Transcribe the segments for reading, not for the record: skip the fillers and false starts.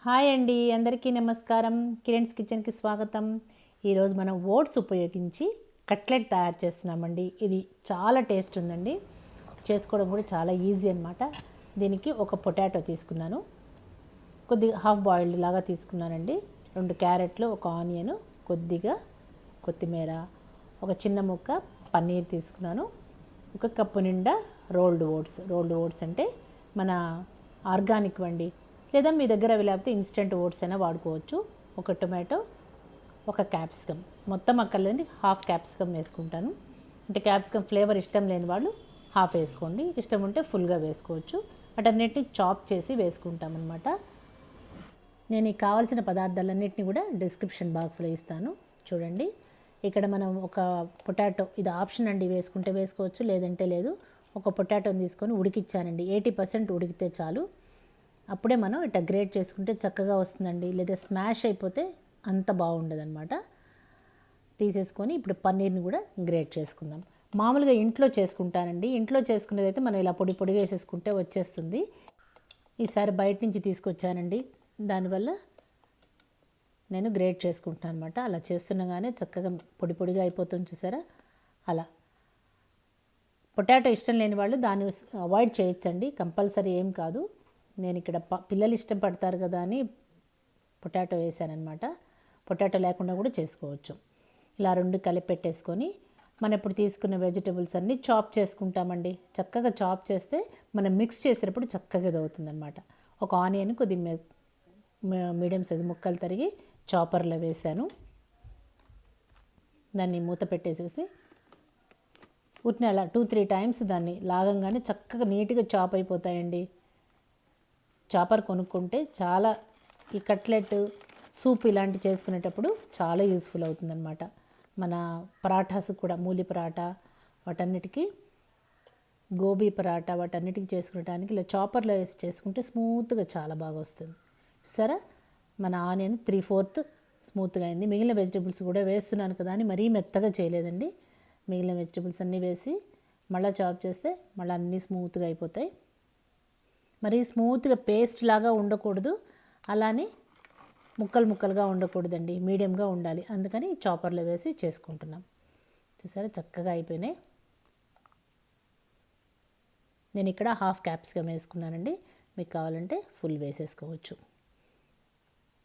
Hi అండి, అందరికీ నమస్కారం. కిరణ్స్ కిచెన్కి స్వాగతం. ఈరోజు మనం ఓట్స్ ఉపయోగించి కట్లెట్ తయారు చేస్తున్నామండి. ఇది చాలా టేస్ట్ ఉందండి, చేసుకోవడం కూడా చాలా ఈజీ అనమాట. దీనికి ఒక పొటాటో తీసుకున్నాను, కొద్దిగా హాఫ్ బాయిల్డ్ లాగా తీసుకున్నానండి. 2 క్యారెట్లు, ఒక ఆనియన్, కొద్దిగా కొత్తిమీర, ఒక చిన్న ముక్క పన్నీర్ తీసుకున్నాను, 1 కప్పు నిండా రోల్డ్ ఓట్స్ అంటే మన ఆర్గానిక్ వండి, లేదా మీ దగ్గర అవి లేకపోతే ఇన్స్టెంట్ ఓట్స్ అయినా వాడుకోవచ్చు. ఒక టొమాటో, ఒక క్యాప్సికమ్, మొత్తం అక్కర్లేని హాఫ్ క్యాప్సికమ్ వేసుకుంటాను. అంటే క్యాప్సికమ్ ఫ్లేవర్ ఇష్టం లేని వాళ్ళు హాఫ్ వేసుకోండి, ఇష్టం ఉంటే ఫుల్గా వేసుకోవచ్చు. వాటన్నిటిని చాప్ చేసి వేసుకుంటాం అనమాట. నేను ఈ కావాల్సిన పదార్థాలన్నింటినీ కూడా డిస్క్రిప్షన్ బాక్స్లో ఇస్తాను, చూడండి. ఇక్కడ మనం ఒక పొటాటో, ఇది ఆప్షన్ అండి, వేసుకుంటే వేసుకోవచ్చు లేదంటే లేదు. ఒక పొటాటోని తీసుకొని ఉడికిచ్చానండి. 80% ఉడికితే చాలు. అప్పుడే మనం ఇట్లా గ్రేట్ చేసుకుంటే చక్కగా వస్తుందండి, లేదా స్మాష్ అయిపోతే అంత బాగుండదు అనమాట. తీసేసుకొని ఇప్పుడు పన్నీర్ని కూడా గ్రేట్ చేసుకుందాం. మామూలుగా ఇంట్లో చేసుకుంటానండి. ఇంట్లో చేసుకునేదైతే మనం ఇలా పొడి పొడిగా వేసేసుకుంటే వచ్చేస్తుంది. ఈసారి బయట నుంచి తీసుకొచ్చానండి, దానివల్ల నేను గ్రేట్ చేసుకుంటాను అనమాట. అలా చేస్తుండగానే చక్కగా పొడి పొడిగా అయిపోతుంది, చూసారా. అలా పొటాటో ఇష్టం లేని వాళ్ళు దాన్ని అవాయిడ్ చేయొచ్చండి, కంపల్సరీ ఏం కాదు. నేను ఇక్కడ పిల్లలు ఇష్టపడతారు కదా అని పొటాటో వేసానమాట. పొటాటో లేకుండా కూడా చేసుకోవచ్చు. ఇలా 2 కలిపి పెట్టేసుకొని మనం ఇప్పుడు తీసుకున్న వెజిటబుల్స్ అన్నీ చాప్ చేసుకుంటామండి. చక్కగా చాప్ చేస్తే మనం మిక్స్ చేసేటప్పుడు చక్కగా అవుతుందన్నమాట. ఒక ఆనియన్ కొద్ది మీడియం సైజు ముక్కలు తరిగి చాపర్లో వేసాను. దాన్ని మూత పెట్టేసేసి ఉట్టిన అలా 2-3 టైమ్స్ దాన్ని లాగంగానే చక్కగా నీట్గా చాప్ అయిపోతాయండి. చాపర్ కొనుక్కుంటే చాలా, ఈ కట్లెట్, సూప్ ఇలాంటి చేసుకునేటప్పుడు చాలా యూస్ఫుల్ అవుతుందన్నమాట. మన పరాఠాస్ కూడా, మూలి పరాఠా, వాటన్నిటికీ, గోబీ పరాఠా, వాటన్నిటికీ చేసుకునేటానికి ఇలా చాపర్లో వేసి చేసుకుంటే స్మూత్గా చాలా బాగా వస్తుంది. చూసారా, మన ఆనియన్ 3/4 స్మూత్గా అయింది. మిగిలిన వెజిటబుల్స్ కూడా వేస్తున్నాను కదా అని మరీ మెత్తగా చేయలేదండి. మిగిలిన వెజిటబుల్స్ అన్నీ వేసి మళ్ళీ చాప్ చేస్తే మళ్ళీ అన్నీ స్మూత్గా అయిపోతాయి. మరి స్మూత్గా పేస్ట్ లాగా ఉండకూడదు, అలానే ముక్కలుగా ఉండకూడదండి, మీడియంగా ఉండాలి. అందుకని చాపర్లో వేసి చేసుకుంటున్నాం. చూసారా, చక్కగా అయిపోయినాయి. నేను ఇక్కడ హాఫ్ క్యాప్సికమ్ వేసుకున్నానండి, మీకు కావాలంటే ఫుల్ వేసేసుకోవచ్చు.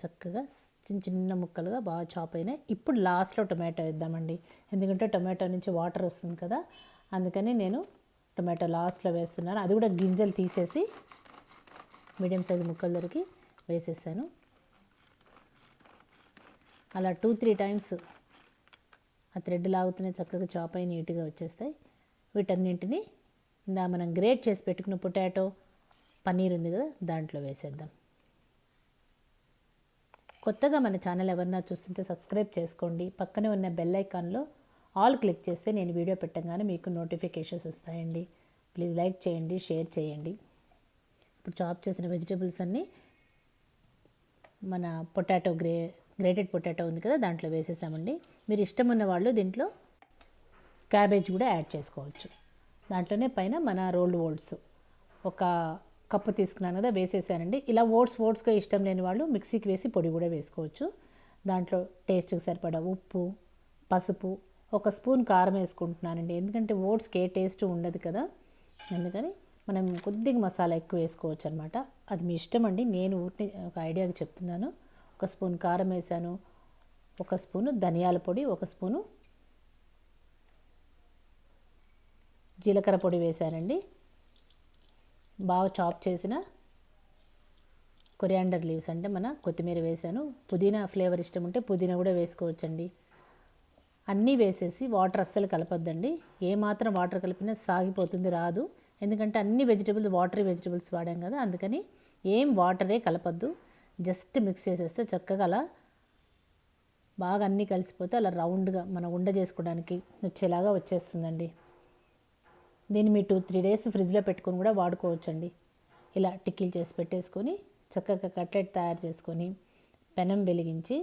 చక్కగా చిన్న ముక్కలుగా బాగా చాప్ అయినాయి. ఇప్పుడు లాస్ట్లో టొమాటో వేద్దామండి, ఎందుకంటే టొమాటో నుంచి వాటర్ వస్తుంది కదా, అందుకని నేను టొమాటో లాస్ట్లో వేస్తున్నాను. అది కూడా గింజలు తీసేసి మీడియం సైజు ముక్కలు దొరికి వేసేసాను. అలా 2-3 టైమ్స్ ఆ థ్రెడ్ లాగుతూనే చక్కగా చాప్ అయి నీట్గా వచ్చేస్తాయి. వీటన్నింటినీ మనం గ్రేట్ చేసి పెట్టుకున్న పొటాటో, పన్నీర్ ఉంది కదా, దాంట్లో వేసేద్దాం. కొత్తగా మన ఛానల్ ఎవరన్నా చూస్తుంటే సబ్స్క్రైబ్ చేసుకోండి. పక్కనే ఉన్న బెల్ ఐకాన్లో ఆల్ క్లిక్ చేస్తే నేను వీడియో పెట్టగానే మీకు నోటిఫికేషన్స్ వస్తాయండి. ప్లీజ్ లైక్ చేయండి, షేర్ చేయండి. ఇప్పుడు చాప్ చేసిన వెజిటేబుల్స్ అన్నీ మన పొటాటో, గ్రేటెడ్ పొటాటో ఉంది కదా, దాంట్లో వేసేసామండి. మీరు ఇష్టం ఉన్న వాళ్ళు దీంట్లో క్యాబేజ్ కూడా యాడ్ చేసుకోవచ్చు. దాంట్లోనే పైన మన రోల్డ్ ఓట్స్ ఒక కప్పు తీసుకున్నాను కదా, వేసేసానండి. ఇలా ఓట్స్గా ఇష్టం లేని వాళ్ళు మిక్సీకి వేసి పొడి కూడా వేసుకోవచ్చు. దాంట్లో టేస్ట్కి సరిపడా ఉప్పు, పసుపు, 1 స్పూన్ కారం వేసుకుంటున్నానండి, ఎందుకంటే ఓట్స్కి ఏ టేస్ట్ ఉండదు కదా, అందుకని మనం కొద్దిగా మసాలా ఎక్కువ వేసుకోవచ్చు అనమాట. అది మీ ఇష్టం అండి, నేను ఒక ఐడియాగా చెప్తున్నాను. 1 స్పూన్ కారం వేసాను, 1 స్పూను ధనియాల పొడి, 1 స్పూను జీలకర్ర పొడి వేసానండి. బాగా చాప్ చేసిన కొరియాండర్ లీవ్స్ అంటే మన కొత్తిమీర వేసాను. పుదీనా ఫ్లేవర్ ఇష్టం ఉంటే పుదీనా కూడా వేసుకోవచ్చండి. అన్నీ వేసేసి వాటర్ అస్సలు కలపొద్దండి, ఏమాత్రం వాటర్ కలిపినా సాగిపోతుంది, రాదు. ఎందుకంటే అన్ని వాటరీ వెజిటబుల్స్ వాడాం కదా, అందుకని ఏం వాటరే కలపద్దు. జస్ట్ మిక్స్ చేసేస్తే చక్కగా అలా బాగా అన్నీ కలిసిపోతే అలా రౌండ్గా మనం ఉండ చేసుకోవడానికి వచ్చేలాగా వచ్చేస్తుందండి. దీన్ని మీ 2-3 డేస్ ఫ్రిడ్జ్లో పెట్టుకొని కూడా వాడుకోవచ్చండి. ఇలా టిక్కీలు చేసి పెట్టేసుకొని చక్కగా కట్లెట్ తయారు చేసుకొని పెనం వెలిగించి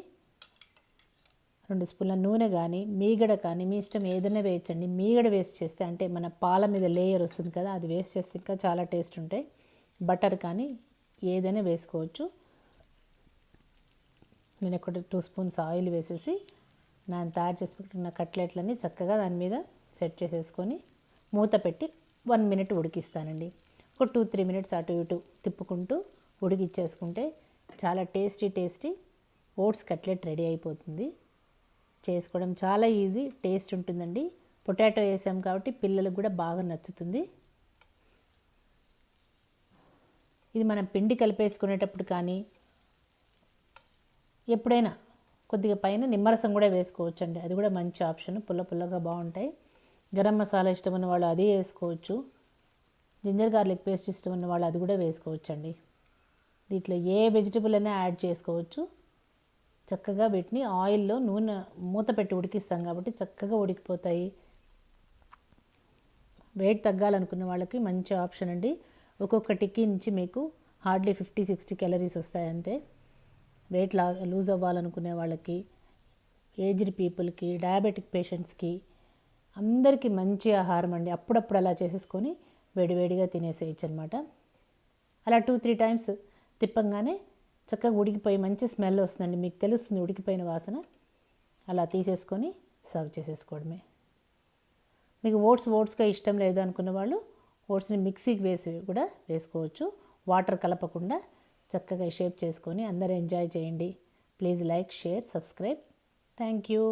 2 స్పూన్ల నూనె కానీ, మీగడ కానీ, మీ ఇష్టం ఏదైనా వేయచ్చండి. మీగడ వేస్ట్ చేస్తే, అంటే మన పాల మీద లేయర్ వస్తుంది కదా, అది వేస్ట్ చేస్తే ఇంకా చాలా టేస్ట్ ఉంటాయి. బటర్ కానీ ఏదైనా వేసుకోవచ్చు. నేను ఒక 2 స్పూన్స్ ఆయిల్ వేసేసి నేను తయారు చేసి పెట్టుకున్న కట్లెట్లన్నీ చక్కగా దాని మీద సెట్ చేసేసుకొని మూత పెట్టి 1 మినిట్ ఉడికిస్తానండి. ఒక 2-3 మినిట్స్ అటు ఇటు తిప్పుకుంటూ ఉడికిచ్చేసుకుంటే చాలా టేస్టీ ఓట్స్ కట్లెట్ రెడీ అయిపోతుంది. చేసుకోవడం చాలా ఈజీ, టేస్ట్ ఉంటుందండి. పొటాటో వేసాం కాబట్టి పిల్లలకు కూడా బాగా నచ్చుతుంది. ఇది మనం పిండి కలిపేసుకునేటప్పుడు కానీ ఎప్పుడైనా కొద్దిగా పైన నిమ్మరసం కూడా వేసుకోవచ్చండి. అది కూడా మంచి ఆప్షన్, పుల్లగా బాగుంటాయి. గరం మసాలా ఇష్టం ఉన్న వాళ్ళు అది వేసుకోవచ్చు. జింజర్ గార్లిక్ పేస్ట్ ఇష్టం ఉన్న వాళ్ళు అది కూడా వేసుకోవచ్చండి. దీంట్లో ఏ వెజిటబుల్ అయినా యాడ్ చేసుకోవచ్చు. చక్కగా వీటిని ఆయిల్లో నూనె మూత పెట్టి ఉడికిస్తాం కాబట్టి చక్కగా ఉడికిపోతాయి. వెయిట్ తగ్గాలనుకున్న వాళ్ళకి మంచి ఆప్షన్ అండి. ఒక్కొక్క టిక్కీ నుంచి మీకు హార్డ్లీ 50-60 క్యాలరీస్ వస్తాయి అంతే. వెయిట్ లూజ్ అవ్వాలనుకునే వాళ్ళకి, ఏజ్డ్ పీపుల్కి, డయాబెటిక్ పేషెంట్స్కి అందరికీ మంచి ఆహారం అండి. అప్పుడప్పుడు అలా చేసేసుకొని వేడివేడిగా తినేసేయచ్చు అనమాట. అలా 2-3 టైమ్స్ తిప్పంగానే చక్కగా ఉడికిపోయి మంచి స్మెల్ వస్తుందండి. మీకు తెలుస్తుంది ఉడికిపోయిన వాసన. అలా తీసేసుకొని సర్వ్ చేసేసుకోవడమే. మీకు ఓట్స్గా ఇష్టం లేదు అనుకున్న వాళ్ళు ఓట్స్ని మిక్సీకి వేసి కూడా వేసుకోవచ్చు. వాటర్ కలపకుండా చక్కగా షేప్ చేసుకొని అందరూ ఎంజాయ్ చేయండి. Please like, share, subscribe. Thank you.